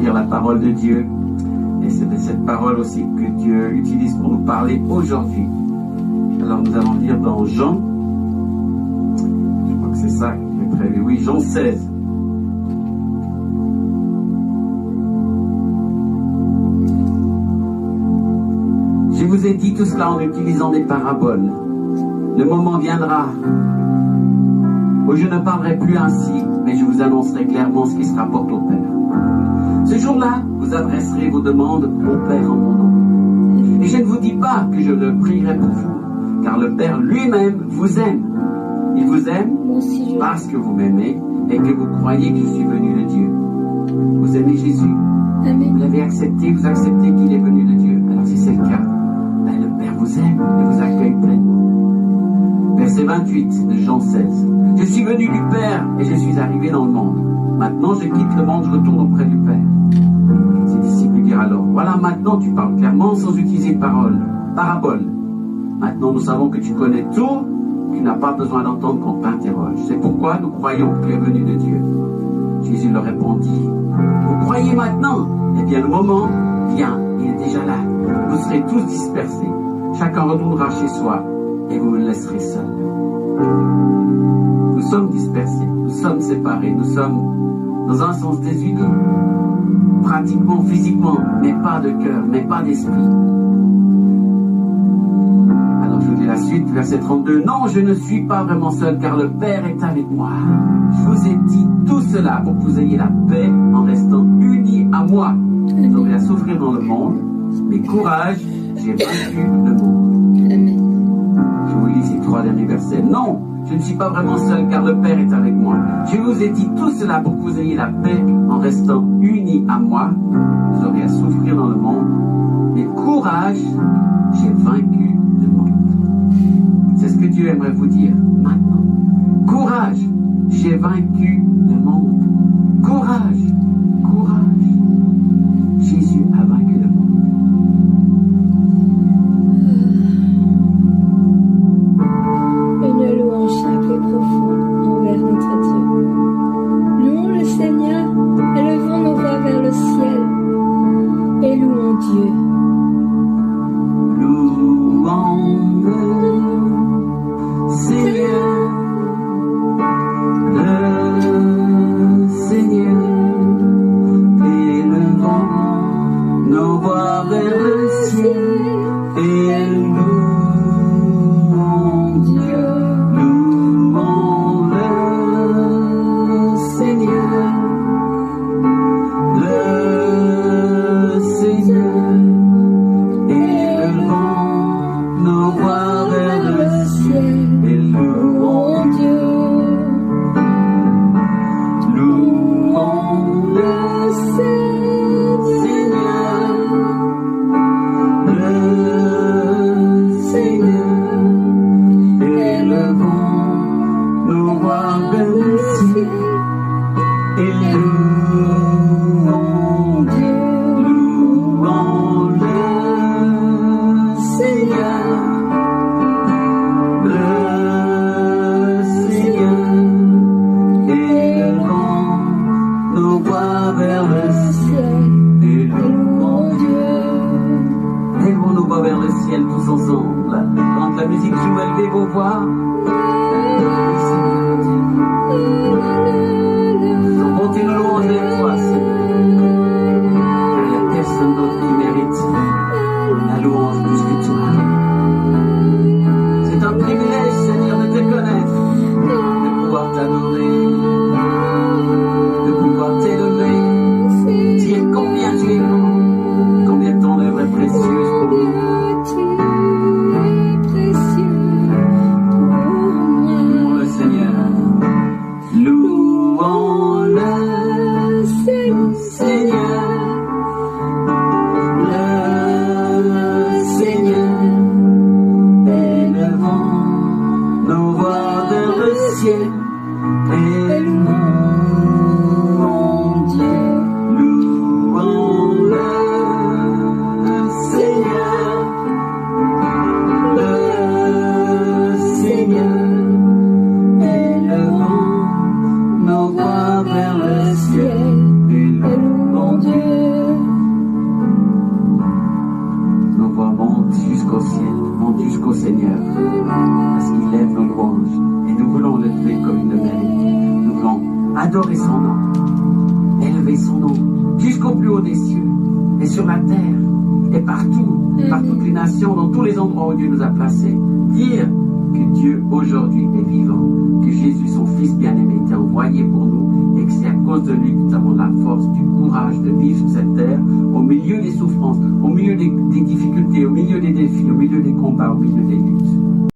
lire la parole de Dieu. Et c'est de cette parole aussi que Dieu utilise pour nous parler aujourd'hui. Alors nous allons lire dans Jean, je crois que c'est ça qui est prévu, oui, Jean 16. Je vous ai dit tout cela en utilisant des paraboles. Le moment viendra où je ne parlerai plus ainsi, mais je vous annoncerai clairement ce qui se rapporte au Père. Ce jour-là, vous adresserez vos demandes au Père en mon nom. Et je ne vous dis pas que je le prierai pour vous, car le Père lui-même vous aime. Il vous aime parce que vous m'aimez et que vous croyez que je suis venu de Dieu. Vous aimez Jésus. Amen. Vous l'avez accepté, vous acceptez qu'il est venu de Dieu. Alors si c'est le cas, le Père vous aime et vous accueille pleinement. Verset 28 de Jean 16. Je suis venu du Père et je suis arrivé dans le monde. Maintenant je quitte le monde, je retourne auprès du Père. Ses disciples lui dirent alors, voilà, maintenant tu parles clairement sans utiliser parabole. Maintenant nous savons que tu connais tout, tu n'as pas besoin d'entendre qu'on t'interroge. C'est pourquoi nous croyons que tu es venu de Dieu. Jésus leur répondit, vous croyez maintenant? Eh bien le moment vient, il est déjà là. Vous serez tous dispersés. Chacun retournera chez soi et vous me laisserez seul. Nous sommes dispersés, nous sommes séparés, nous sommes dans un sens désunis, pratiquement, physiquement, mais pas de cœur, mais pas d'esprit. Alors je vous dis la suite, verset 32. Non, je ne suis pas vraiment seul, car le Père est avec moi. Je vous ai dit tout cela pour que vous ayez la paix en restant unis à moi. Vous aurez à souffrir dans le monde, mais courage, j'ai vaincu le monde. Amen. Je vous lis ces 3 derniers versets. Non, je ne suis pas vraiment seul, car le Père est avec moi. Je vous ai dit tout cela pour que vous ayez la paix en restant unis à moi. Vous aurez à souffrir dans le monde, mais courage, j'ai vaincu le monde. C'est ce que Dieu aimerait vous dire maintenant. Courage, j'ai vaincu le monde. Courage, courage. Jésus a vaincu le monde. Une louange simple et profonde envers notre Dieu. Louons le Seigneur, élevons nos voix vers le ciel et louons Dieu. Louons le Seigneur, le Seigneur, élevons nos voix vers le ciel et louons Dieu. Louons le Seigneur, le Seigneur, élevons nos voix vers le ciel et louons Dieu. Louons le Seigneur, le Seigneur, élevons nos voix vers le ciel et louons Dieu. Louons le Seigneur, le Seigneur, élevons nos voix vers le ciel et louons Dieu. Élevons nos voix vers le ciel tous ensemble. Quand la musique joue, élevez vos voix. Montez nos louanges vers toi, Seigneur. Car il n'y a personne d'autre qui mérite la louange plus que toi. C'est un privilège, Seigneur, de te connaître, de pouvoir t'adorer, de pouvoir t'élever, dire combien tu es grand, combien ton œuvre est précieuse pour nous. Tu es précieux pour jusqu'au Seigneur, parce qu'il lève nos louanges, et nous voulons le lever comme il le mérite. Nous voulons adorer son nom, élever son nom, jusqu'au plus haut des cieux, et sur la terre, et partout, par toutes les nations, dans tous les endroits où Dieu nous a placés. Dire que Dieu aujourd'hui est vivant, que Jésus, son Fils bien-aimé, était envoyé pour nous, et que c'est à cause de lui que nous avons la force, du courage de vivre sur cette terre, au milieu des souffrances, au milieu des difficultés, au milieu des défis, au milieu des combats, au milieu des luttes.